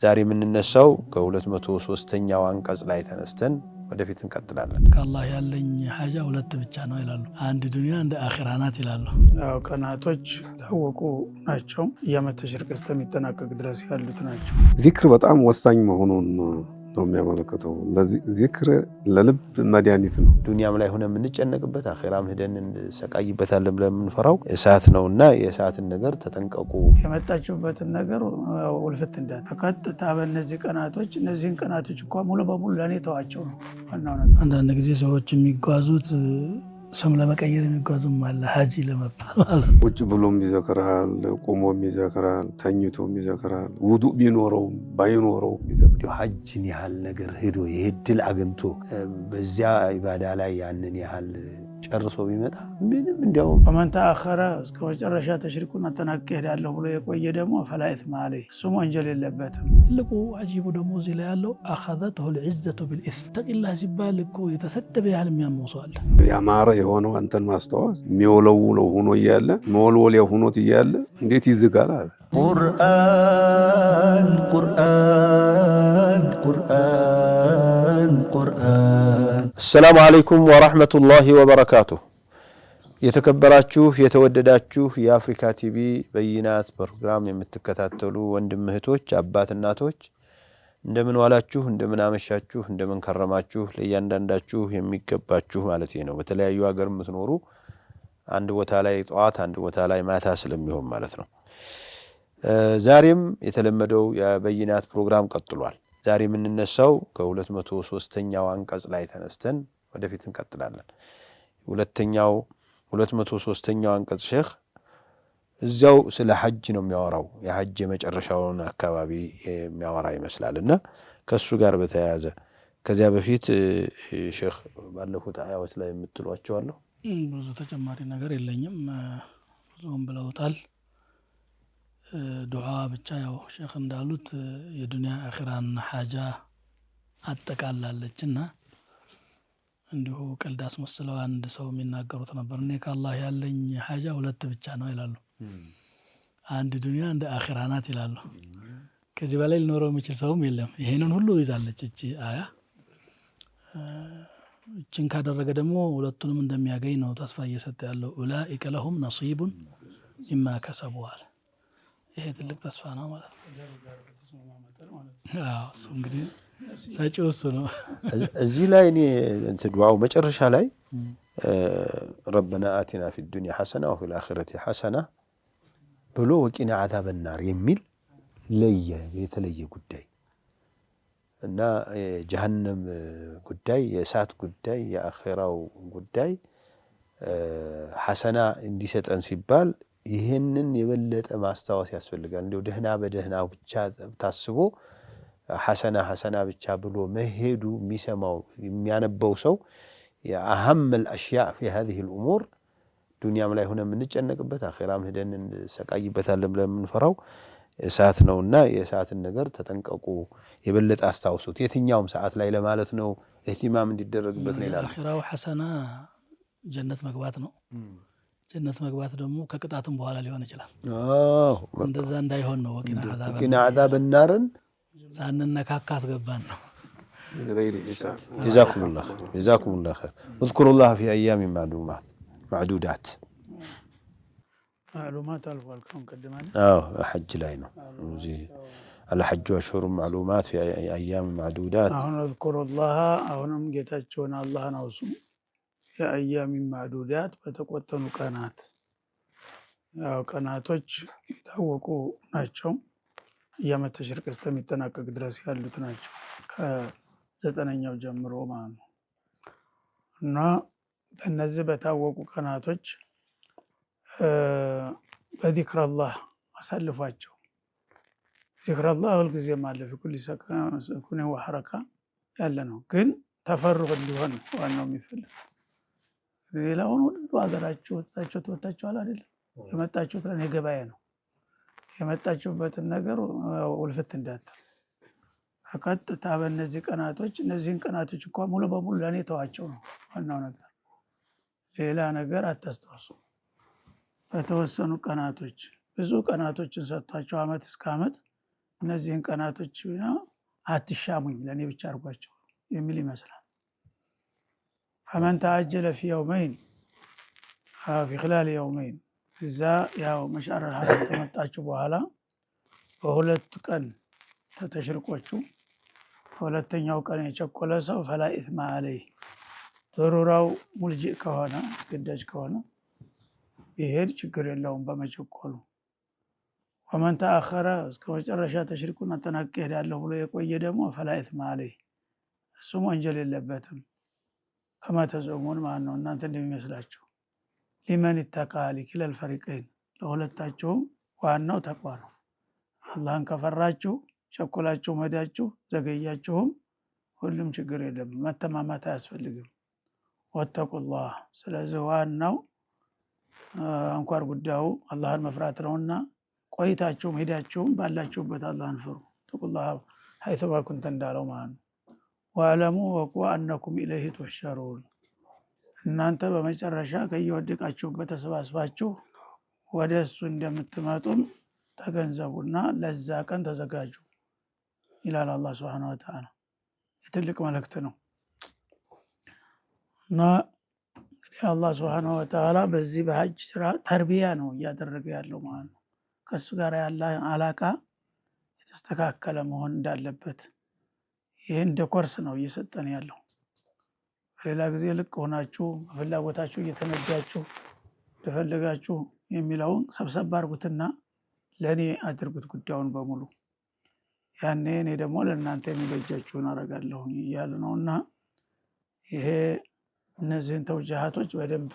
ዛሬ የምንነሳው ከ203ኛው አንቀጽ ላይ ተነስተን ወደፊት እንቀጥላለን። ከአላህ ያለኝ ሐጃ ሁለት ብቻ ነው ይላሉ። አንድ ዱንያ አንድ አኺራ ናት ይላሉ። ያው ቀናቶች ታወቁ ናቸው። የዓመተ ተሽሪቅ እስከሚጠናቀቅ ድረስ ያሉት ናቸው። ዚክር በጣም ወሳኝ መሆኑን ነው የሚያመለክተው። ዚክር ለልብ መድኃኒት ነው። ዱንያም ላይ ሆነ የምንጨነቅበት አኺራም ሄደን እንሰቃይበታለን ብለን የምንፈራው እሳት ነውና የእሳትን ነገር ተጠንቀቁ። የመጣችሁበትን ነገር ውልፍት እንዳት ተቀጥታ በእነዚህ ቀናቶች እነዚህን ቀናቶች እንኳን ሙሉ በሙሉ ለእኔ ተዋቸው ነው ዋናው ነገር። አንዳንድ ጊዜ ሰዎች የሚጓዙት ስም ለመቀየር የሚጓዙም አለ፣ ሀጂ ለመባል ማለት። ቁጭ ብሎም ይዘክራል፣ ቆሞም ይዘክራል፣ ተኝቶም ይዘክራል። ውዱእ ቢኖረውም ባይኖረውም ይዘክራል። ሐጅን ያህል ነገር ሄዶ የድል አግኝቶ በዚያ ኢባዳ ላይ ያንን ያህል ጨርሶ ቢመጣ ምንም እንዲያውም ፈመን ተአኸረ እስከ መጨረሻ ተሽሪኩን አጠናቅቄ እሄዳለሁ ብሎ የቆየ ደግሞ ፈላ ኢስመ ዐለይህ እሱም ወንጀል የለበትም። ትልቁ አጂቡ ደግሞ እዚህ ላይ ያለው አኸዘተሁ ልዕዘቱ ብልኢስም። ተቂላህ ሲባል እኮ የተሰደበ ያህል የሚያመው ሰው አለ። ያማረ የሆነው አንተን ማስተዋስ የሚወለውለው ሆኖ እያለ መወልወሊያ ሆኖት እያለ እንዴት ይዝጋል አለ። ቁርአን ቁርአን ቁርአን ቁርአን። አሰላሙ አለይኩም ወራህመቱላሂ ወበረካቱሁ። የተከበራችሁ የተወደዳችሁ የአፍሪካ ቲቪ በይናት ፕሮግራም የምትከታተሉ ወንድም እህቶች፣ አባት እናቶች እንደምን ዋላችሁ፣ እንደምን አመሻችሁ፣ እንደምን ከረማችሁ። ለእያንዳንዳችሁ የሚገባችሁ ማለት ነው። በተለያዩ ሀገር የምትኖሩ አንድ ቦታ ላይ ጠዋት አንድ ቦታ ላይ ማታ ስለሚሆን ማለት ነው። ዛሬም የተለመደው የበይናት ፕሮግራም ቀጥሏል። ዛሬ የምንነሳው ከ203ኛው አንቀጽ ላይ ተነስተን ወደፊት እንቀጥላለን። 203ኛው አንቀጽ ሼኽ እዚያው ስለ ሐጅ ነው የሚያወራው። የሐጅ የመጨረሻውን አካባቢ የሚያወራ ይመስላልና ከሱ ጋር በተያያዘ ከዚያ በፊት ሼኽ ባለፉት አያዎች ላይ የምትሏቸው አለው? ብዙ ተጨማሪ ነገር የለኝም፣ ብዙም ብለውታል። ዱዓ ብቻ ያው ሼኽ እንዳሉት የዱንያ አኺራን ሐጃ አጠቃላለችና እንዲሁ ቀልድ አስመስለው አንድ ሰው የሚናገሩት ነበር። እኔ ከአላህ ያለኝ ሐጃ ሁለት ብቻ ነው ይላሉ። አንድ ዱንያ አንድ አኺራ ናት ይላሉ። ከዚህ በላይ ሊኖረው የሚችል ሰውም የለም። ይሄንን ሁሉ ይዛለች እቺ አያ። እችን ካደረገ ደግሞ ሁለቱንም እንደሚያገኝ ነው ተስፋ እየሰጠ ያለው። ኡላኢከ ለሁም ነሲቡን ሚማ ከሰቡ አለ። ይሄ ትልቅ ተስፋ ነው ማለት ነው። አዎ እሱ እንግዲህ ሰጪው እሱ ነው። እዚህ ላይ እኔ ዱዓው መጨረሻ ላይ ረበና አቲና ፊ ዱንያ ሐሰና ወፊል አኺረቲ ሐሰና ብሎ ወቂና ዓዛበ ናር የሚል የተለየ ጉዳይ እና የጀሃነም ጉዳይ፣ የእሳት ጉዳይ፣ የአኺራው ጉዳይ ሐሰና እንዲሰጠን ሲባል ይህንን የበለጠ ማስታወስ ያስፈልጋል። እንዲሁ ደህና በደህና ብቻ ታስቦ ሐሰና ብቻ ብሎ መሄዱ የሚሰማው የሚያነበው ሰው የአህም الاشياء في هذه الامور ዱንያም ላይ ሆነ የምንጨነቅበት አኺራም ሄደን እንሰቃይበታለን ብለን የምንፈራው እሳት ነውና የእሳትን ነገር ተጠንቀቁ፣ የበለጠ አስታውሱት። የትኛውም ሰዓት ላይ ለማለት ነው እህቲማም እንዲደረግበት ነው ይላል። አኺራው ሐሰና ጀነት መግባት ነው። ጀነት መግባት ደግሞ ከቅጣቱም በኋላ ሊሆን ይችላል። እንደዛ እንዳይሆን ነው ወቂና ዓዛበ ናርን ሳንነካካ አስገባን ነው። ጀዛኩሙላህ ኸይር። اذكروا في ايام معدودات معلومات አልፏል። ካሁን ቀደማን ሐጅ ላይ ነው እንጂ الحج أشهر معلومات في ايام معدودات። አሁን اذكروا አሁንም ጌታቸውን አላህን አውሱ የአያሚ ማዕዱዳት በተቆጠኑ ቀናት። ያው ቀናቶች የታወቁ ናቸው። የዓመተ ተሽሪቅ እስከሚጠናቀቅ ድረስ ያሉት ናቸው፣ ከ9ኛው ጀምሮ ማለት ነው። እና በእነዚህ በታወቁ ቀናቶች በዚክረላህ አሳልፏቸው። ዚክረላህ ሁልጊዜም አለ፣ ፊ ኩሊ ሰኩን ወሐረካ ያለ ነው። ግን ተፈሩቅ እንዲሆን ዋናው የሚፈልግ ሌላውን ሁሉ ሀገራችሁ ወጣችኋል አይደለም። የመጣችሁት ለኔ ገበያ ነው። የመጣችሁበትን ነገር ውልፍት እንዳትል ተቀጥታ በእነዚህ ቀናቶች እነዚህን ቀናቶች እንኳን ሙሉ በሙሉ ለእኔ ተዋቸው ነው ዋናው ነገር። ሌላ ነገር አታስታውሱ። በተወሰኑ ቀናቶች ብዙ ቀናቶችን ሰጥቷቸው ዓመት እስከ ዓመት እነዚህን ቀናቶች አትሻሙኝ ለእኔ ብቻ አድርጓቸው የሚል ይመስላል። ፈመን ተአጀለ ፊ የውመይን ፊ ኺላል የውመይን እዛ ያው መሽዐረል ሐረም ከመጣችሁ በኋላ በሁለቱ ቀን ተተሽርቆቹ በሁለተኛው ቀን የቸኮለ ሰው ፈላ ኢስመ ዐለይህ ضሩራው ሙልጂእ ከሆነ አስገዳጅ ከሆነ ይሄድ ችግር የለውም በመቸኮሉ። ወመን ተአኸረ እስከ መጨረሻ ተሽሪኩን አጠናቅቄ እሄዳለሁ ብሎ የቆየ ደግሞ ፈላ ኢስመ ዐለይህ እሱም ወንጀል የለበትም። ከማ ተዝዑሙን ማለት ነው እናንተ እንደሚመስላችሁ። ሊመን ይተቃ ሊኪለል ፈሪቀይን ለሁለታችሁም ዋናው ተቅዋ ነው። አላህን ከፈራችሁ ቸኮላችሁ መዳችሁ ዘገያችሁም ሁሉም ችግር የለም፣ መተማማት አያስፈልግም። ወተቁላህ ስለዚህ ዋናው አንኳር ጉዳዩ አላህን መፍራት ነውና ቆይታችሁም ሄዳችሁም ባላችሁበት አላህን ፍሩ። ተቁላህ ሐይሱማ ኩንተ እንዳለው ማለት ነው። ወአለሙ ወቁ አነኩም ኢለይሂ ትሕሸሩን እናንተ በመጨረሻ ከየወደቃችሁበት ተሰባስባችሁ ወደ እሱ እንደምትመጡም ተገንዘቡና ለዛ ቀን ተዘጋጁ ይላል አላህ ሱብሓነሁ ወተዓላ። የትልቅ መልእክት ነው እና እንግዲህ አላህ ሱብሓነሁ ወተዓላ በዚህ በሐጅ ስራ ተርቢያ ነው እያደረገ ያለው ማለት ነው። ከእሱ ጋር ያለ አላቃ የተስተካከለ መሆን እንዳለበት ይህ እንደ ኮርስ ነው እየሰጠን ያለው። ሌላ ጊዜ ልቅ ሆናችሁ በፍላጎታችሁ እየተነዳችሁ እንደፈለጋችሁ የሚለውን ሰብሰብ አድርጉትና ለእኔ አድርጉት ጉዳዩን በሙሉ ያኔ እኔ ደግሞ ለእናንተ የሚበጃችሁን አደርጋለሁ እያሉ ነው። እና ይሄ እነዚህን ተውጃሃቶች በደንብ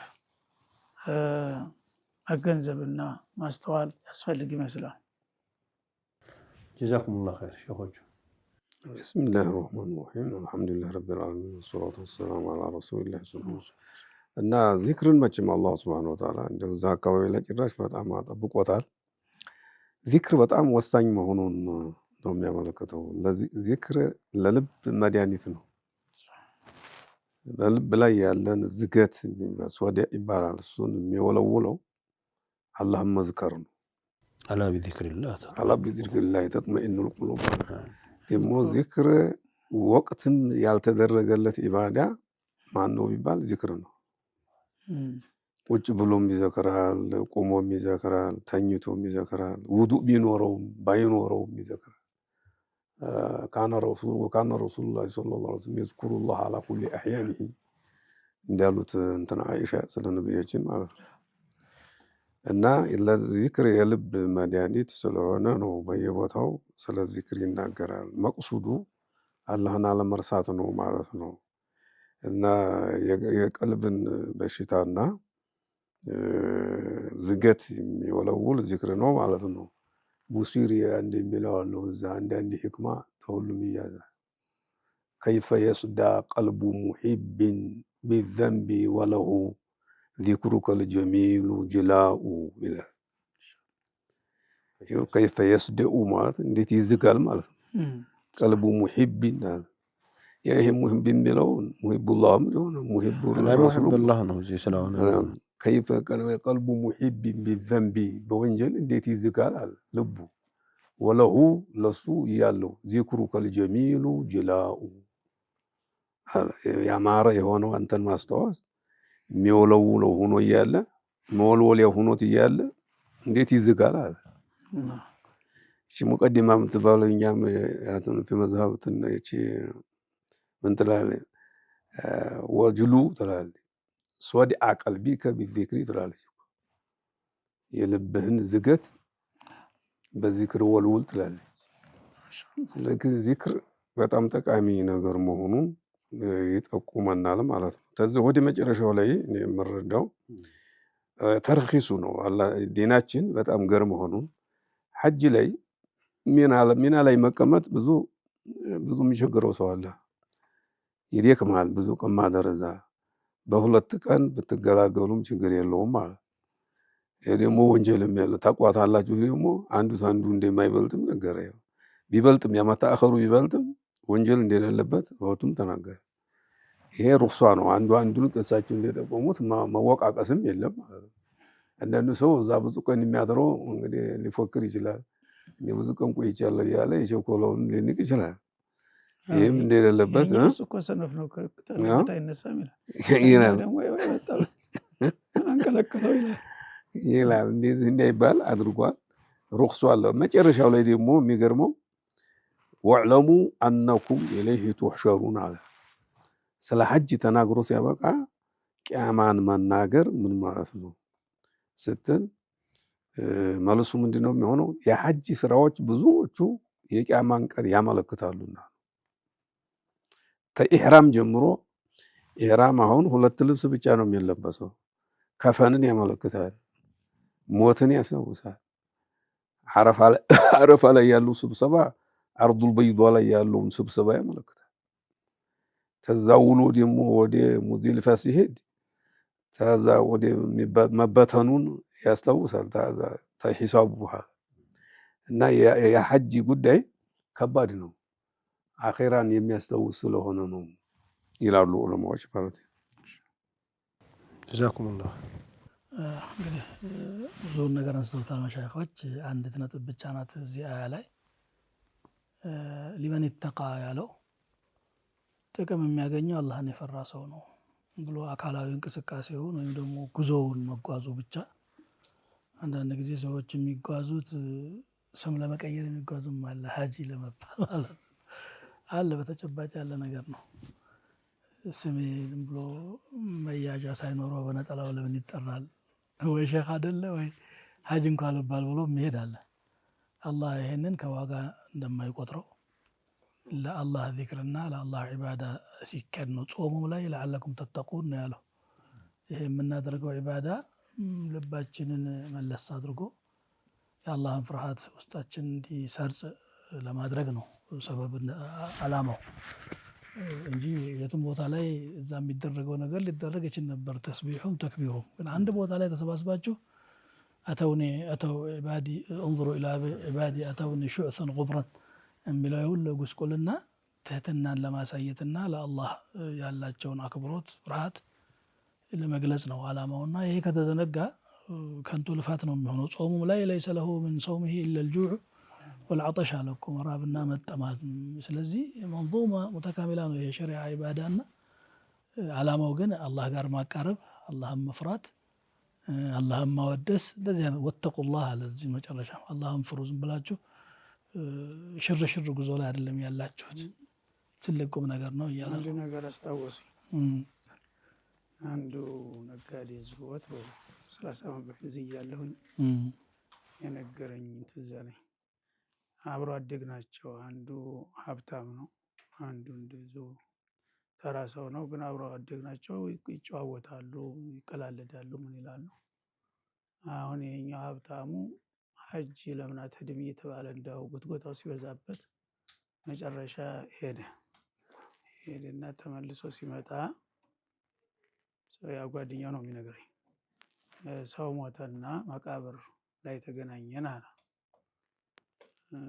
መገንዘብና ማስተዋል ያስፈልግ ይመስላል። ጀዛኩሙላህ ኸይር ሼኾቹ። ቢስሚላህ ራህማን ራሂም አልሐምዱሊላህ ረቢል ዓለሚን ወሰላቱ ወሰላሙ ዐላ ረሱሊላህ እና ዚክርን መቼም አላህ ሱብሓነሁ ወተዓላ እንደው እዛ አካባቢ ላይ ጭራሽ በጣም አጠብቆታል። ዚክር በጣም ወሳኝ መሆኑን ነው የሚያመለክተው። ዚክር ለልብ መድኃኒት ነው። በልብ ላይ ያለን ዝገት ሶዲያ ይባላል። እሱን የሚወለውለው አላህን መዝከር ነው። አላ ቢዚክሪላህ ተጥመኢኑል ቁሉብ። ደግሞ ዚክር ወቅትም ያልተደረገለት ኢባዳ ማን ነው ቢባል ዚክር ነው። ቁጭ ብሎም ይዘክራል፣ ቆሞም ይዘክራል፣ ተኝቶም ይዘክራል፣ ውዱእ ቢኖረውም ባይኖረውም ይዘክራል። ካነ ረሱሉላህ ሰለላሁ ዐለይሂ ወሰለም የዝኩሩላህ አላ ኩሊ አሕያኒሂ እንዳሉት እንትና አይሻ ስለ ነብያችን ማለት ነው። እና ለዚክር የልብ መድኃኒት ስለሆነ ነው በየቦታው ስለ ዚክር ይናገራል። መቅሱዱ አላህን አለመርሳት ነው ማለት ነው። እና የቀልብን በሽታና ዝገት የሚወለውል ዚክር ነው ማለት ነው። ቡሲሪ አንድ የሚለው አለው እዛ አንዳንድ ሕክማ ተሁሉም ይያዛል። ከይፈ የስዳ ቀልቡ ሙሒብን ቢዘንቢ ወለሁ ዚክሩከል ጀሚሉ ጅላኡ ይላል። ከይፈ የስደኡ ማለት እንዴት ይዝጋል ማለት ነው። ቀልቡ ሙሒብን ይሄ ሙሂብ የሚለው ሙሂቡላህም ሊሆን ሙሂቡላህ ነው እዚህ ስለሆነ ከይፈ ቀልቡ ሙሒብን ቢዘንቢ በወንጀል እንዴት ይዝጋል አለ ልቡ። ወለሁ ለሱ እያለው ዚክሩከል ጀሚሉ ጅላኡ ያማረ የሆነው አንተን ማስታወስ የሚወለውለው ሆኖ እያለ መወልወሊያ ሆኖት እያለ እንዴት ይዝጋል አለ። እሺ ሙቀዲማ የምትባለው እኛም ያትን ፊ መዝሀብ እቺ ምን ትላለች? ወጅሉ ትላለች። ሶዲአ ቀልቢከ ቢዚክሪ ትላለች። የልብህን ዝገት በዚክር ወልውል ትላለች። ስለዚህ ዚክር በጣም ጠቃሚ ነገር መሆኑን ይጠቁመናል ማለት ነው። ከዚህ ወደ መጨረሻው ላይ የምረዳው ተርኺሱ ነው። ዲናችን በጣም ገር መሆኑን ሐጅ ላይ ሚና ላይ መቀመጥ ብዙ የሚቸግረው ሰው አለ። ይደክማል። ብዙ ቀን ማደር እዛ በሁለት ቀን ብትገላገሉም ችግር የለውም ማለት። ይሄ ደግሞ ወንጀልም ያለው ታቋታላችሁ። ደግሞ አንዱ እንደማይበልጥም ነገር ቢበልጥም ያመታአኸሩ ቢበልጥም ወንጀል እንደሌለበት ወቱም ተናገረ። ይሄ ሩክሷ ነው። አንዱን ቅሳቸው እንደጠቆሙት መወቃቀስም የለም ማለት ነው። አንዳንዱ ሰው እዛ ብዙ ቀን የሚያድረው እንግዲህ ሊፎክር ይችላል። እኔ ብዙ ቀን ቆይቻለሁ እያለ የቸኮለውን ሊንቅ ይችላል። ይህም እንደሌለበት እሱ እኮ ሰነፍ ነው ከጠለበት አይነሳም ይላል ደግሞ አንከለከለው ይላል። እንደዚህ እንዳይባል አድርጓል። ሩክሱ አለ። መጨረሻው ላይ ደግሞ የሚገርመው ወዕለሙ አነኩም ኢለይሂ ቱሕሸሩን አለ። ስለ ሐጅ ተናግሮ ሲያበቃ ቅያማን መናገር ምን ማለት ነው ስትል መልሱ ምንድን ነው የሚሆነው? የሐጅ ስራዎች ብዙዎቹ የቅያማን ቀን ያመለክታሉና ከኢሕራም ጀምሮ ኢሕራም አሁን 2 ልብስ ብቻ ነው የሚለበሰው። ከፈንን ያመለክታል፣ ሞትን ያስታውሳል። አረፋ ላይ ያለው ስብሰባ አርዱል በይዷ ላይ ያለውን ስብሰባ ያመለክታል። ከዛ ውሎ ደግሞ ወደ ሙዝደሊፋ ሲሄድ ከዛ ወደ መበተኑን ያስታውሳል። ከዛ ከሂሳቡ በኋላ እና የሐጅ ጉዳይ ከባድ ነው፣ አኼራን የሚያስታውስ ስለሆነ ነው ይላሉ ዑለማዎች ማለት ነው። ጀዛኩሙላህ። እንግዲህ ብዙውን ነገር አንስተውታል መሻይኾች። አንዲት ነጥብ ብቻ ናት እዚህ አያ ላይ ሊመን ይተቃ ያለው ጥቅም የሚያገኘው አላህን የፈራ ሰው ነው ብሎ አካላዊ እንቅስቃሴውን ወይም ደግሞ ጉዞውን መጓዙ ብቻ። አንዳንድ ጊዜ ሰዎች የሚጓዙት ስም ለመቀየር የሚጓዙም አለ፣ ሀጂ ለመባል ማለት ነው። አለ በተጨባጭ ያለ ነገር ነው። ስሜ ዝም ብሎ መያዣ ሳይኖረው በነጠላው ለምን ይጠራል? ወይ ሼክ አይደለ ወይ ሀጅ እንኳን ልባል ብሎ መሄድ አለ። አላህ ይሄንን ከዋጋ እንደማይቆጥረው ለአላህ ዚክርና ለአላህ ዒባዳ ሲከድ ነው። ጾሙም ላይ ለዓለኩም ተተቁን ነው ያለው። ይሄ የምናደርገው ዒባዳ ልባችንን መለስ አድርጎ የአላህን ፍርሃት ውስጣችን እንዲሰርጽ ለማድረግ ነው ሰበብ አላማው እንጂ የትም ቦታ ላይ እዛ የሚደረገው ነገር ሊደረግ ይችል ነበር። ተስቢሑም ተክቢሩም ግን አንድ ቦታ ላይ ተሰባስባችሁ አተው ዒባዲ እንظሩ ኢላ ዒባዲ አተውኒ ሹዕሰን ጉብረን የሚለው ሁሉ ጉስቁልና ትህትናን ለማሳየትና ለአላህ ያላቸውን አክብሮት ፍርሃት ለመግለጽ ነው አላማውና ይሄ ከተዘነጋ ከንቱ ልፋት ነው የሚሆነው። ጾሙም ላይ ለይሰ ለሁ ምን ሰውሚሂ ኢላ አልጁዕ ወልዓጠሽ አለ እኮ መራብና መጠማት። ስለዚህ መንዙማ ሙተካሚላ ነው የሸሪዓ ዒባዳና አላማው ግን አላህ ጋር ማቃረብ፣ አላህን መፍራት፣ አላህን ማወደስ። እንደዚህ ነው ወተቁላህ አለ እዚህ መጨረሻ አላህን ፍሩ። ዝም ብላችሁ ሽርሽር ጉዞ ላይ አይደለም ያላችሁት፣ ትልቅ ቁም ነገር ነው እያለ አንድ ነገር አስታወሱ። አንዱ ነጋዴ ዝወት 30 ዓመት በፊት እያለሁኝ የነገረኝ ትዝ አለኝ። አብሮ አደግ ናቸው። አንዱ ሀብታም ነው፣ አንዱ እንደዚሁ ተራ ሰው ነው። ግን አብሮ አደግ ናቸው። ይጨዋወታሉ፣ ይቀላለዳሉ፣ ምን ይላሉ። አሁን ይሄኛው ሀብታሙ ሐጅ ለምን አትሄድም እየተባለ እንዳው ጉትጎታው ሲበዛበት መጨረሻ ሄደና ተመልሶ ሲመጣ ሰው ያ ጓደኛው ነው የሚነግረኝ፣ ሰው ሞተና መቃብር ላይ ተገናኘን አለ።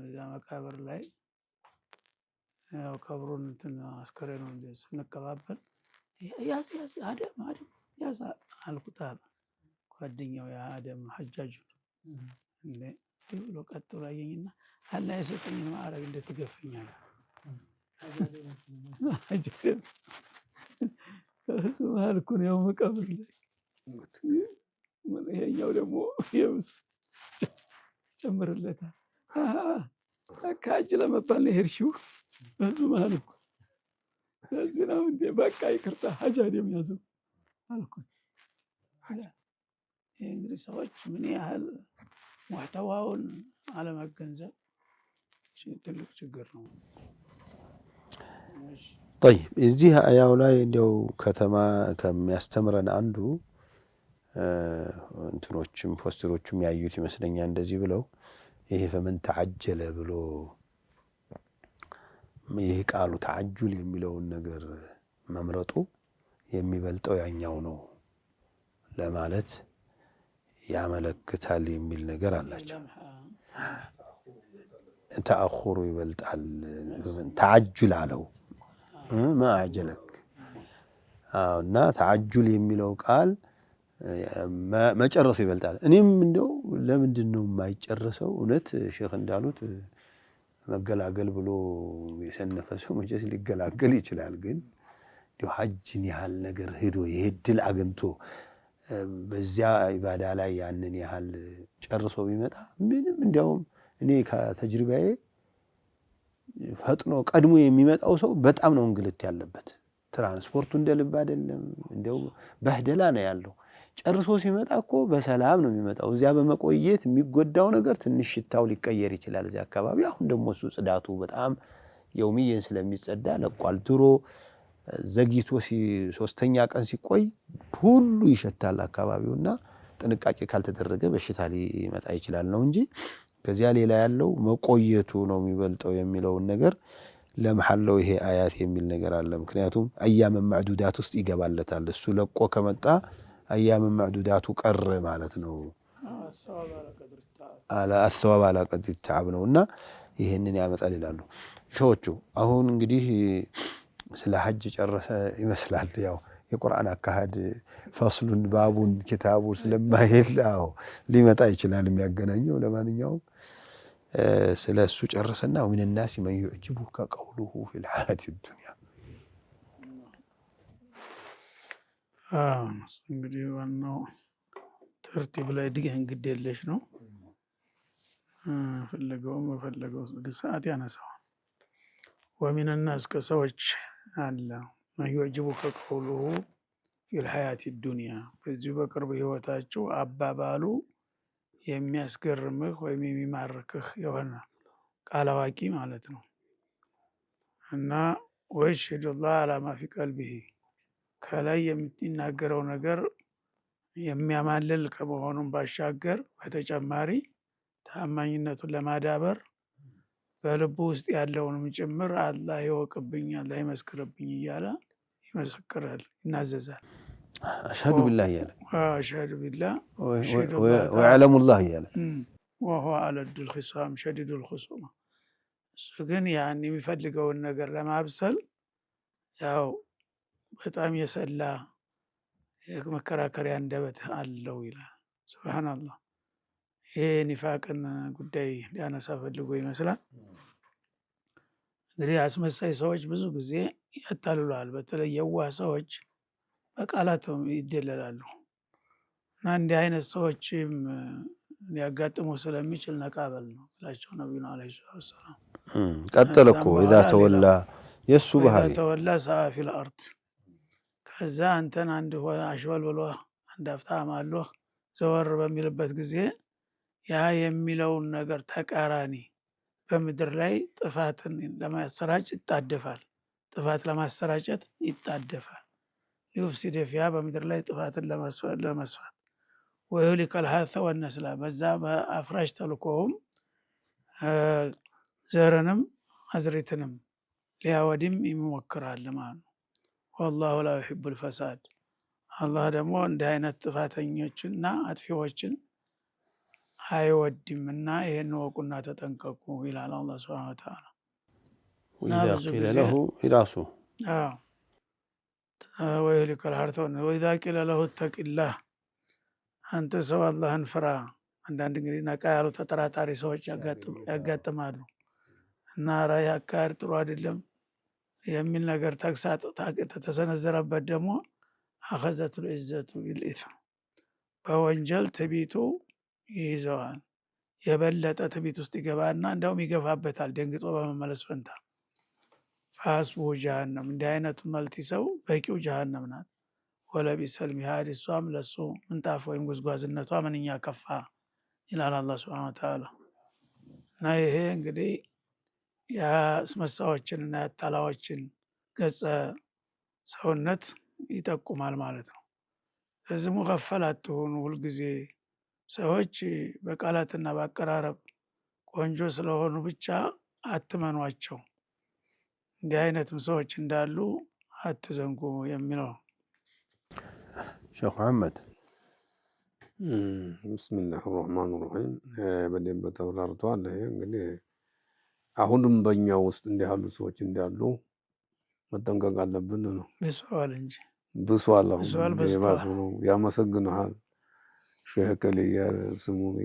እዛ መቃብር ላይ ያው ቀብሩን አስከሬኑን ስንቀባበል ያዝ አደም ያዝ አልኩት አለ ጓደኛው። ያ አደም ሐጃጁ እንዴ ብሎ ቀጥ ብሎ አየኝና አላህ የሰጠኝን ማዕረግ እንዴት ትገፈኛለህ? እሱ መሀል እኮ ነው መቃብር ላይ ይሄኛው ደግሞ የብስ ጨምርለታል። ሐጅ ለመባል ነው የሄድሽው በህዝብ መሀል እኮ። ለዚህ ነው እንዴ በቃ ይቅርታ ሐጅ አደም ያዘው አልኩት። ይህ እንግዲህ ሰዎች ምን ያህል ሙሕተዋውን አለመገንዘብ ትልቅ ችግር ነው። ጠይብ እዚህ አያው ላይ እንዲያው ከተማ ከሚያስተምረን አንዱ እንትኖችም ፎስሮችም ያዩት ይመስለኛል እንደዚህ ብለው ይሄ ፈመን ተዓጀለ ብሎ ይሄ ቃሉ ተዓጁል የሚለውን ነገር መምረጡ የሚበልጠው ያኛው ነው ለማለት ያመለክታል የሚል ነገር አላቸው። ተአኹሩ ይበልጣል ተዓጁል አለው ማ አዕጀለክ እና ተዓጁል የሚለው ቃል መጨረሱ ይበልጣል። እኔም እንደው ለምንድን ነው የማይጨረሰው? እውነት ሼክ እንዳሉት መገላገል ብሎ የሰነፈ ሰው መቼስ ሊገላገል ይችላል። ግን እንደው ሐጅን ያህል ነገር ሄዶ የድል አግኝቶ በዚያ ኢባዳ ላይ ያንን ያህል ጨርሶ ቢመጣ ምንም እንዲያውም እኔ ከተጅሪባዬ ፈጥኖ ቀድሞ የሚመጣው ሰው በጣም ነው እንግልት ያለበት። ትራንስፖርቱ እንደ ልብ አይደለም፣ እንደው በህደላ ነው ያለው። ጨርሶ ሲመጣ እኮ በሰላም ነው የሚመጣው። እዚያ በመቆየት የሚጎዳው ነገር ትንሽ ሽታው ሊቀየር ይችላል እዚያ አካባቢ። አሁን ደግሞ እሱ ጽዳቱ በጣም የውሚየን ስለሚጸዳ ለቋል። ድሮ ዘግይቶ ሶስተኛ ቀን ሲቆይ ሁሉ ይሸታል አካባቢውና ጥንቃቄ ካልተደረገ በሽታ ሊመጣ ይችላል ነው እንጂ ከዚያ ሌላ ያለው መቆየቱ ነው የሚበልጠው የሚለውን ነገር ለመሐለው ይሄ አያት የሚል ነገር አለ። ምክንያቱም አያም ማዕዱዳት ውስጥ ይገባለታል። እሱ ለቆ ከመጣ አያም ማዕዱዳቱ ቀረ ማለት ነው። አሰዋብ አላ ቀድሪ ተዓብ ነውና ይሄንን ያመጣል ይላሉ ሸዎቹ። አሁን እንግዲህ ስለ ሐጅ ጨረሰ ይመስላል። ያው የቁርአን አካሃድ ፈስሉን ባቡን ኪታቡ ስለማይል ሊመጣ ይችላል የሚያገናኘው። ለማንኛውም ስለ እሱ ጨረሰና ወሚን الناس من يعجبك قوله في الحياة الدنيا። እንግዲህ ዋናው ተርቲብ ላይ ድገን ግድ የለሽ ነው። ፈለገው ሰዓት ያነሳው። ወሚን الناس ከሰዎች አለ من يعجبك قوله في الحياة الدنيا በዚህ በቅርብ ህይወታቸው አባባሉ የሚያስገርምህ ወይም የሚማርክህ የሆነ ቃል አዋቂ ማለት ነው። እና ወይሽሂዱ አላህ አላ ማ ፊ ቀልቢሂ ከላይ የሚናገረው ነገር የሚያማልል ከመሆኑም ባሻገር በተጨማሪ ታማኝነቱን ለማዳበር በልቡ ውስጥ ያለውንም ጭምር አላህ ይወቅብኝ፣ አላህ ይመስክርብኝ እያለ ይመሰክራል፣ ይናዘዛል። አሽሀዱ ቢላህ እያለ አሽሀዱ ቢላህ ወየዕለሙላህ እያለ ወሁወ አለዱል ኺሷም ሸዲዱል ኹሱማ። እሱ ግን ያን የሚፈልገውን ነገር ለማብሰል ያው በጣም የሰላ የመከራከሪያ አንደበት አለው ይላል። ሱብሃነላህ። ይሄ ኒፋቅን ጉዳይ ሊያነሳ ፈልጎ ይመስላል። እንግዲህ አስመሳይ ሰዎች ብዙ ጊዜ ያታልሏል። በተለይ የዋህ ሰዎች በቃላት ይደለላሉ እና እንዲህ አይነት ሰዎችም ሊያጋጥሙ ስለሚችል ነቃበል ነው ብላቸው ነቢዩ ዓለይሂ ሰላም። ቀጠለ እኮ ኢዛ ተወላ የእሱ ባህሪ ተወላ ሰዓ ፊል አርድ። ከዛ አንተን አንድ አሽበል ብሎ አንድ አፍታ አማሎህ ዘወር በሚልበት ጊዜ ያ የሚለውን ነገር ተቃራኒ በምድር ላይ ጥፋትን ለማሰራጭ ይጣደፋል። ጥፋት ለማሰራጨት ይጣደፋል። ሊዩፍሲደ ፊሃ በምድር ላይ ጥፋትን ለመስፋት ወዩህሊከል ሀርሰ ወነስላ በዛ በአፍራሽ ተልኮውም ዘርንም አዝሪትንም ሊያወድም ይሞክራል ማለት ነው። ወላሁ ላ ዩሒቡል ፈሳድ። አላህ ደግሞ እንዲህ አይነት ጥፋተኞችና አጥፊዎችን አይወድምና ይሄን ወቁና ተጠንቀቁ ይላል አላህ ሱብሓነሁ ወተዓላ። ወኢዛ ቂለ ለሁ ይራሱ ወዩህሊከል ሀርሰ ወኢዛ ቂለ ለሁ ተቂላህ አንተ ሰው አላህን ፍራ። አንዳንድ እንግዲህ ነቃ ያሉ ተጠራጣሪ ሰዎች ያጋጥማሉ እና ራይ አካሄድ ጥሩ አይደለም የሚል ነገር ተግሳጽ ተሰነዘረበት ደግሞ አኸዘቱል ዒዘቱ ቢልኢስም በወንጀል ትቢቱ ይይዘዋል። የበለጠ ትቢት ውስጥ ይገባና እንደውም ይገፋበታል ደንግጦ በመመለስ ፈንታ። ፋስቡሁ ጀሃነም። እንዲህ አይነቱ መልቲ ሰው በቂው ጀሃነም ናት። ወለቢሰል ሚሃድ። እሷም ለሱ ምንጣፍ ወይም ጉዝጓዝነቷ ምንኛ ከፋ ይላል አላህ ሱብሓነሁ ወተዓላ። እና ይሄ እንግዲህ የአስመሳዮችንና የአታላዮችን ገጸ ሰውነት ይጠቁማል ማለት ነው። ስለዚህ ሙገፈል አትሁኑ። ሁልጊዜ ሰዎች በቃላትና በአቀራረብ ቆንጆ ስለሆኑ ብቻ አትመኗቸው። እንዲህ አይነትም ሰዎች እንዳሉ አትዘንጉ የሚለው ሼክ መሐመድ። ብስሚላህ ራህማን ራሂም። በደንብ ተብራርቷል። እንግዲህ አሁንም በእኛ ውስጥ እንዲህ ያሉ ሰዎች እንዳሉ መጠንቀቅ አለብን ነው ይስዋል እንጂ ብሷል። ብሷል፣ አሁን በዝቷል። የባሰ ነው። ያመሰግንሃል ሼህ እከሌ እያለ ስሙን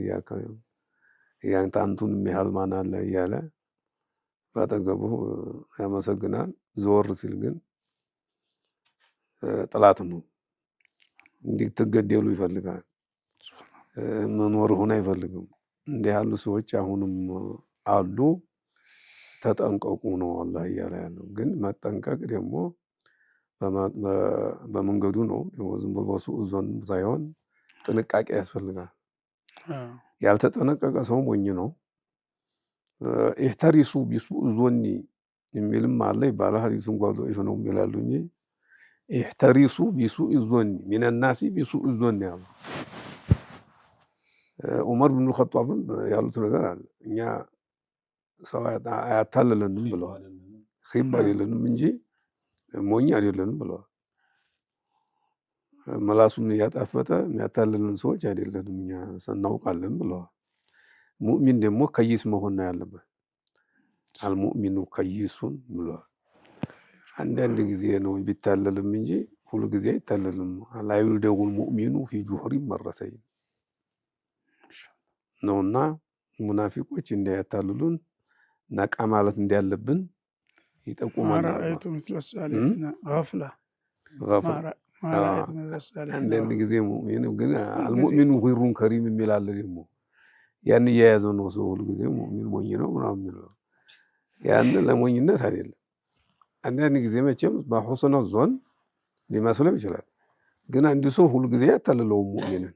ያንተ አንቱን የሚያህል ማን አለ እያለ ባጠገቡ ያመሰግናል። ዞር ሲል ግን ጥላት ነው። እንድትገደሉ ይፈልጋል። መኖር ሆነ አይፈልግም። እንዲህ ያሉ ሰዎች አሁንም አሉ። ተጠንቀቁ ነው አላህ እያለ ያለው። ግን መጠንቀቅ ደግሞ በመንገዱ ነው። ደግሞ ዝም ብሎ በሱእ ዞን ሳይሆን ጥንቃቄ ያስፈልጋል። ያልተጠነቀቀ ሰው ሞኝ ነው። ኢህተሪሱ ቢሱእ ዞኒ የሚልም አለ ይባላል። ሐዲሱ እንኳን ضعيف ነው ይላሉ እንጂ ኢህተሪሱ ቢሱእ ዞኒ ሚነናሲ ቢሱእ ዞኒ ያሉ ዑመር ብን ኸጧብም ያሉት ነገር አለ። እኛ ሰው አያታልለንም ብለዋል። ኺብ አይደለንም እንጂ ሞኝ አይደለንም ብለዋል። መላሱን እያጣፈጠ የሚያታልልን ሰዎች አይደለንም እኛ እናውቃለን ብለዋል። ሙእሚን ደግሞ ከይስ መሆን ነው ያለበት። አልሙእሚኑ ከይሱን ብለዋል። አንዳንድ ጊዜ ነው ቢታለልም እንጂ ሁሉ ጊዜ አይታለልም። ላ ዩልደጉል ሙእሚኑ ፊ ጁህሪ መረተይን ነውና ሙናፊቆች እንዳያታልሉን ነቃ ማለት እንዳለብን ይጠቁመናል። አንዳንድ ጊዜ ሙእሚን ግን አልሙእሚኑ ኸይሩን ከሪም የሚላለ ደግሞ ያን እየያዘው ነው ሰው ሁሉ ጊዜ ሙእሚን ሞኝ ነው ምናምን የሚለው ያን ለሞኝነት አይደለም። አንዳንድ ጊዜ መቼም በሁስነ ዞን ሊመስለው ይችላል። ግን አንድ ሰው ሁሉ ጊዜ ያታልለውም ሙእሚንን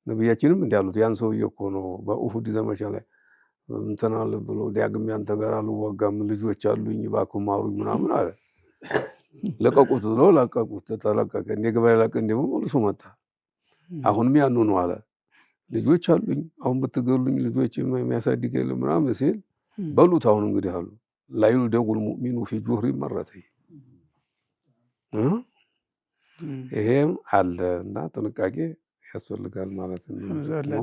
ነብያችንም እንዳሉት ያን ሰውዬ እኮ ነው በኡሁድ ዘመቻ ላይ እንትን አለ ብሎ ዳግም ያንተ ጋር አልዋጋም ልጆች አሉኝ እባክህ ማሩኝ ምናምን አለ። ለቀቁት ብሎ ለቀቁት፣ ተለቀቀ። እንደገባ ለቀ እንደሞ መልሶ መጣ። አሁንም ያኑ ነው አለ። ልጆች አሉኝ አሁን ብትገሉኝ ልጆች የሚያሳድግ የለም ምናምን ሲል በሉት አሁን እንግዲህ አሉ ላ ዩልደጉል ሙእሚኑ ፊ ጁህሪ መረተይን ይሄም አለ እና ጥንቃቄ ያስፈልጋል ማለት ነው።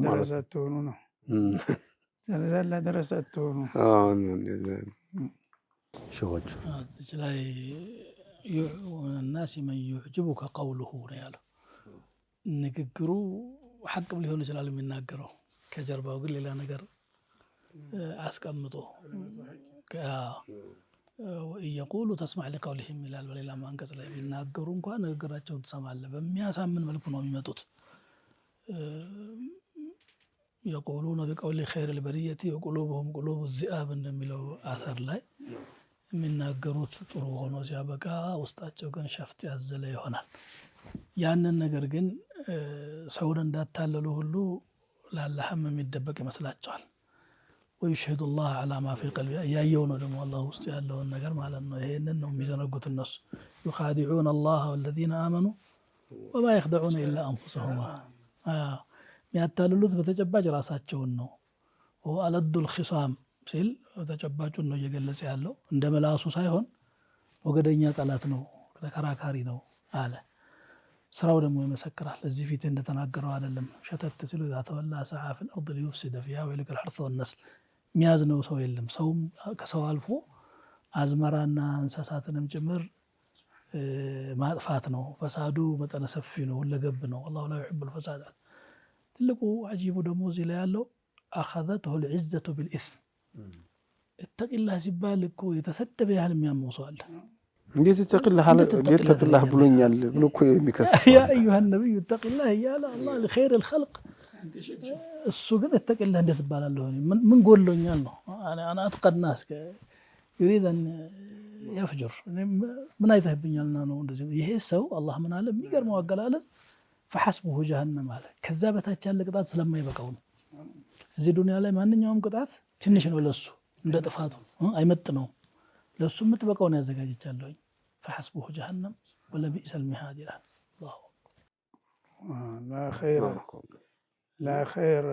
ደረሰትሆኑ ነው ዘላ ደረሰትሆኑ ሸዎች እዚህ ላይ الناس من يعجبك قوله ነው ያለው። ንግግሩ ሐቅም ሊሆን ይችላል የሚናገረው ከጀርባው ግን ሌላ ነገር አስቀምጦ ወይየቁሉ ተስማዕ ሊቀውሊሂም ይላል። በሌላ አንቀጽ ላይ ቢናገሩ እንኳን ንግግራቸውን ትሰማለህ። በሚያሳምን መልኩ ነው የሚመጡት። የቁሉነ ቢቀውሊ ኸይሪል በሪየቲ ወቁሉብሁም ቁሉቡ ዚአብ እንደሚለው አተር ላይ የሚናገሩት ጥሩ ሆኖ ሲያበቃ ውስጣቸው ግን ሸፍጥ ያዘለ ይሆናል። ያንን ነገር ግን ሰውን እንዳታለሉ ሁሉ ለአላህም የሚደበቅ ይመስላቸዋል። ወይሽሂዱ ላህ ዐላ ማ ፊ ቀልቢ እያየው ነው ደግሞ አላህ ውስጥ ያለውን ነገር ማለት ነው። ይሄንን ነው የሚዘነጉት እነሱ። ዩኻዲዑነ አላህ ወለዚነ አመኑ ወማ የኽደዑነ ኢላ አንፉሰሁም። የሚያታልሉት በተጨባጭ ራሳቸውን ነው። ወአለዱል ኺሳም ሲል ተጨባጩን ነው እየገለጸ ያለው። እንደ መላሱ ሳይሆን ወገደኛ ጠላት ነው፣ ተከራካሪ ነው አለ። ስራው ደግሞ ይመሰክራል። እዚህ ፊት እንደተናገረው አይደለም። ሸተት ሲሉ ኢዛ ተወላ ሰዓ ፊል አርድ ሊዩፍሲደ ፊሃ ወዩህሊከል ሐርሰ ወነስል። የሚያዝነው ሰው የለም። ሰውም ከሰው አልፎ አዝመራና እንስሳትንም ጭምር ማጥፋት ነው። ፈሳዱ መጠነ ሰፊ ነው፣ ሁለገብ ነው። አላሁ ላ ዩሒቡል ፈሳድ። ትልቁ አጂቡ ደግሞ እዚህ ላይ ያለው አኸዘትሁል ዒዘቱ ቢልኢስም። እተቂላህ ሲባል እኮ የተሰደበ ያህል የሚያመው ሰው አለ። እንዴት ተቅላህ ብሎኛል ብሎ እኮ የሚከስፍ ያ አዩሃ ነቢዩ እተቂላህ እያለ አላህ ለኸይሪል ኸልቅ። እሱ ግን እተቂላህ እንዴት እባላለሁ ምን ጎሎኛል ነው። አና አትቀድ ናስ ዩሪድ አን የፍጁር ምን አይተህብኛልና ነው እንደዚህ። ይሄ ሰው አላህ ምን አለ የሚገርመው አገላለጽ ፈሐስቡሁ ጀሀነም አለ። ከዛ በታች ያለ ቅጣት ስለማይበቃው ነው። እዚህ ዱንያ ላይ ማንኛውም ቅጣት ትንሽ ነው ለሱ፣ እንደ ጥፋቱ አይመጥነውም። ለሱ የምትበቃውን ያዘጋጅቻለሁኝ። ፈሐስቡሁ ጀሀነም ወለቢእሰል ሚሃድ ይላል። ላ ኸይረ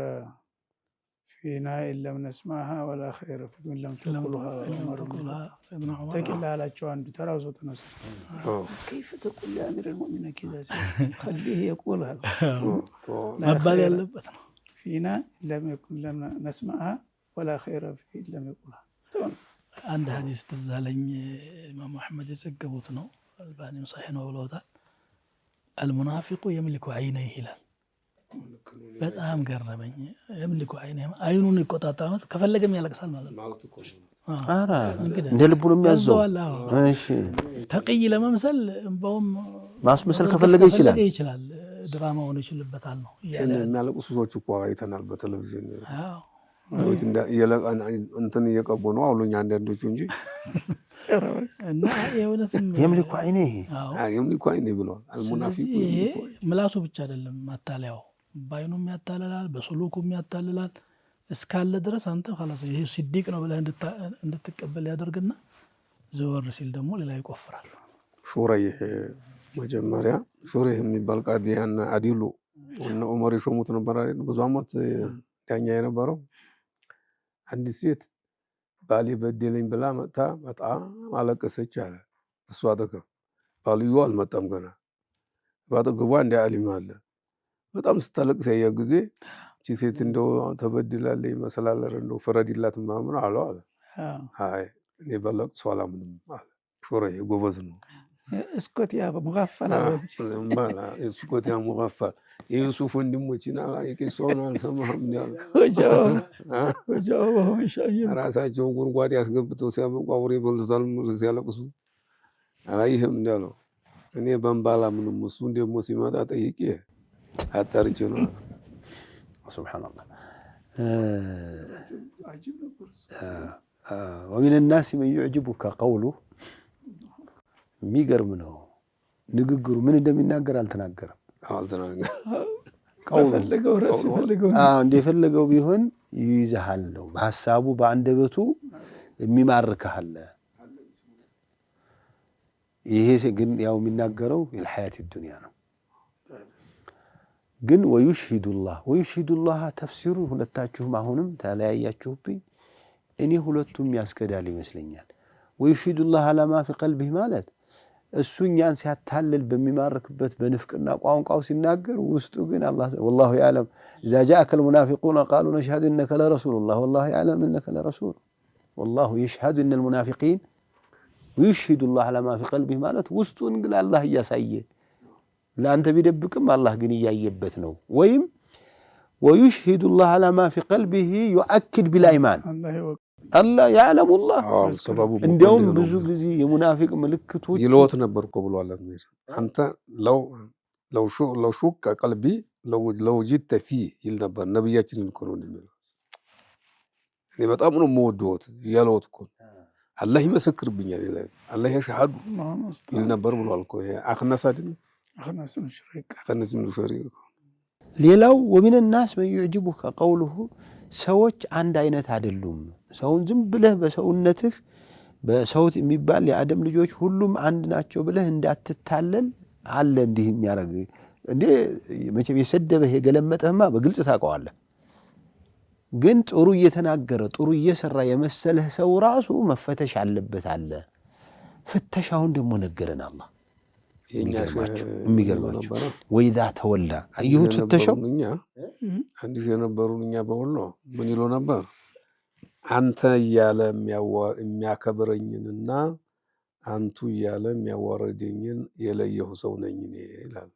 ፊና ኢለም ነስማሃ ወላ ኸይረ ፊን ለም ተቁሉሃ። ተቂላ አላቸው አንዱ ተራው ሰው ተነስቶ ከይፈ ተቁል አሚረል ሙእሚኒን ከዛ ኸሊህ የቁል መባል ያለበት ነው። ፊና ለም ነስማሃ ወላ ኸይረ ፊን ለም የቁልሃ። አንድ ሐዲስ ትዝ አለኝ። ኢማም አሕመድ የዘገቡት ነው። አልባኒም ሰሒህ ነው ብለውታል። አልሙናፊቁ የምልኩ ዐይነይህ ይላል። በጣም ገረመኝ። የምልኩ ዐይነይህ አይኑን ይቆጣጠራል፣ ከፈለገም ያለቅሳል ማለት ነው። እንደ ልቡ ነው የሚያዘው። እሺ ተቅይ ለመምሰል እንባውም ማስመሰል ከፈለገ ይችላል፣ ድራማውን ይችልበታል ነው የሚያለቅሱ ሰዎች እኮ አይተናል በቴሌቪዥን። እንትን እየቀቡ ነው አሉኝ አንዳንዶቹ እንጂ እና የእውነትም የምልኩ ዐይነይህ የምልኩ ዐይነይህ ብለዋል። አልሙናፊቁ ምላሱ ብቻ አይደለም ማታለያው፣ በአይኑም ያታልላል፣ በስሉኩም ያታልላል። እስካለ ድረስ አንተ خلاص ይሄ ሲዲቅ ነው ብለህ እንድትቀበል ያደርግና ዘወር ሲል ደግሞ ሌላ ይቆፍራል። ሹረይህ መጀመሪያ ሹረይህ የሚባል ቃዲያን አዲሉ እና ዑመር የሾሙት ነበር አይደል? ብዙ ዓመት ዳኛ የነበረው። አንዲት ሴት ባሌ በደለኝ ብላ መጣ፣ በጣም አለቀሰች አለ። እሷ አጠገብ ባልዩ አልመጣም ገና። ባጠገቧ እንደ አሊም አለ። በጣም ስታለቅስ ያየ ጊዜ እቺ ሴት እንደው ተበድላለች ይመስላል፣ እንደው ፍረድላት ምናምን አለው አለ። አይ እኔ በለቅሶ አላምንም አለ። ሹረይህ ጎበዝ ነው። እስኮት ያ ሙጋፈላ እስኮት ያ ሙጋፈላ የዩሱፍ ወንድሞችና የቄሶን አልሰማህም ያለ ወጃው ራሳቸው ጉድጓድ ያስገብተው ሲያበቁ አውሬ በልቶታል ሲያለቅሱ አላየህም እንዳለው። እኔ በእንባላ ምንም እሱ ደግሞ ሲመጣ ጠይቄ አጣርቼ ነው። ሱብሃንአላህ ومن الناس من يعجبك قوله የሚገርም ነው ንግግሩ። ምን እንደሚናገር አልተናገረም። እንደፈለገው ቢሆን ይይዝሃል ነው በሐሳቡ በአንደበቱ የሚማርክሃል። ይሄ ግን ያው የሚናገረው የሐያት ዱንያ ነው። ግን ወዩሽሂዱላህ ተፍሲሩ ሁለታችሁም አሁንም ተለያያችሁብኝ። እኔ ሁለቱም ያስከዳል ይመስለኛል። ወዩሽሂዱላህ አላ ማ ፊ ቀልቢህ ማለት እሱ እኛን ሲያታልል በሚማርክበት በንፍቅና ቋንቋው ሲናገር ውስጡ ግን አላህ ወላሁ ያዕለም ኢዛ ጃአከ አልሙናፊቁነ ቃሉ ነሽሀዱ ኢነከ ለረሱሉላህ ወላሁ ያዕለም ኢነከ ለረሱሉ ወላሁ የሽሀዱ ኢነል ሙናፊቂን ወዩሽሂዱላህ አላ ማ ፊ ቀልቢህ ማለት ውስጡን ግን አላህ እያሳየ ለአንተ ቢደብቅም አላህ ግን እያየበት ነው። ወይም ወዩሽሂዱላህ አላ ማ ፊ ቀልቢህ ዩአኪድ ቢልአይማን አላህ ያዕለሙላህ። እንዲያውም ብዙ ጊዜ የሙናፊቅ ምልክቶች ይለወት ነበር እኮ ብሏል። አንተ ለው ሹከ ቀልቢ ለው ጂተ ፊህ ይል ነበር ነቢያችንን እኮ ነው እንደሚለው። እኔ በጣም ነው የምወደዎት እያለዎት እኮ አላህ ይመሰክርብኛል ይላል። አላህ የሸሃዱ ይል ነበር ብሏል እኮ። አኽነስ አይደል? አኽነስ ምን ሸሪክ። ሌላው ወሚን الناس من يعجبك قوله ሰዎች አንድ አይነት አይደሉም። ሰውን ዝም ብለህ በሰውነትህ በሰውት የሚባል የአደም ልጆች ሁሉም አንድ ናቸው ብለህ እንዳትታለል አለ። እንዲህ የሚያረግ እንዴ መቼም የሰደበህ የገለመጠህማ በግልጽ ታውቀዋለህ። ግን ጥሩ እየተናገረ ጥሩ እየሰራ የመሰለህ ሰው ራሱ መፈተሽ አለበት አለ። ፍተሻውን ደግሞ ነገረን አላህ። የሚገርማችሁ ወይዛ ተወላ አዩት ፍተሻው አንድ የነበሩን እኛ በወሎ ምን ይሎ ነበር? አንተ እያለ የሚያከብረኝንና አንቱ እያለ የሚያዋርደኝን የለየሁ ሰው ነኝ እኔ ይላል።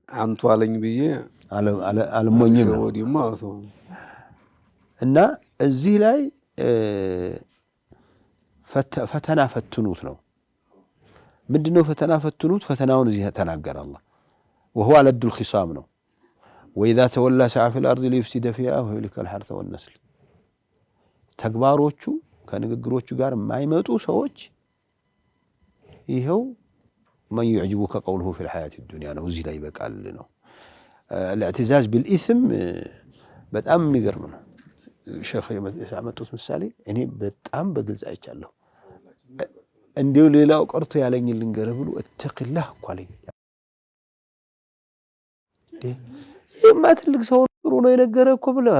አንቱ አለኝ ብዬ አልሞኝም ነው እና እዚህ ላይ ፈተና ፈትኑት ነው። ምንድነው ፈተና ፈትኑት? ፈተናውን እዚህ ተናገረ አላህ። وهو ألد الخصام ነው። وإذا تولى سعى في الأرض ليفسد فيها ويهلك الحرث والنسل ተግባሮቹ ከንግግሮቹ ጋር የማይመጡ ሰዎች ይሄው من يعجبك قوله في الحياة الدنيا ነው። እዚህ ላይ ይበቃል ነው። الاعتزاز بالإثم በጣም የሚገርም ነው። ሼኽ ያመጡት ምሳሌ እኔ በጣም በግልጽ አይቻለሁ። እንዲሁ ሌላው ቀርቶ ያለኝ ልንገርህ ብሎ እተቅላህ እኮ አለኝ። ይሄማ ትልቅ ሰው ጥሩ ነው የነገረህ እኮ ብለህ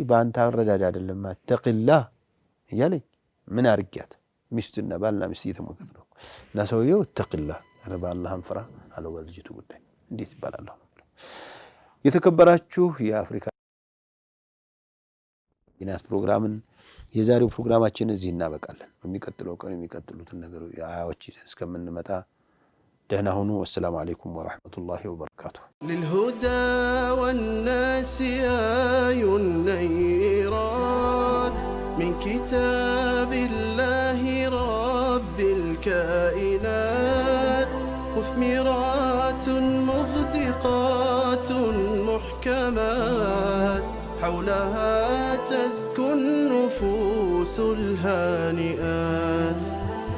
በአንተ አረዳድ አይደለም እተቅላህ እያለኝ ምን አርጊያት ሚስትና ባልና ሚስት እየተሞገቱ ነው እና ሰውየው እተቅላህ ኧረ በአላህም ፍራ አለው። በልጅቱ ጉዳይ እንዴት ይባላል? የተከበራችሁ የአፍሪካ የናት ፕሮግራምን የዛሬው ፕሮግራማችን እዚህ እናበቃለን። በሚቀጥለው ቀን የሚቀጥሉትን ነገሮች አያዎች እስከምንመጣ ደህና ሁኑ። ወሰላሙ አለይኩም ወራህመቱላሂ ወበረካቱሁ። للهدى والناس آي النيرات من كتاب الله رب الكائنات مثمرات مغدقات محكمات حولها تزكو النفوس الهانئات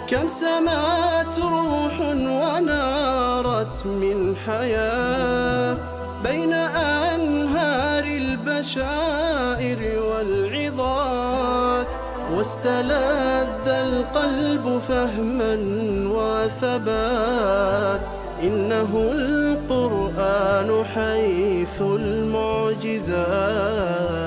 كم سمات روح ونارت من حياة بين أنهار البشائر والعظات واستلذ القلب فهما وثبات إنه القرآن حيث المعجزات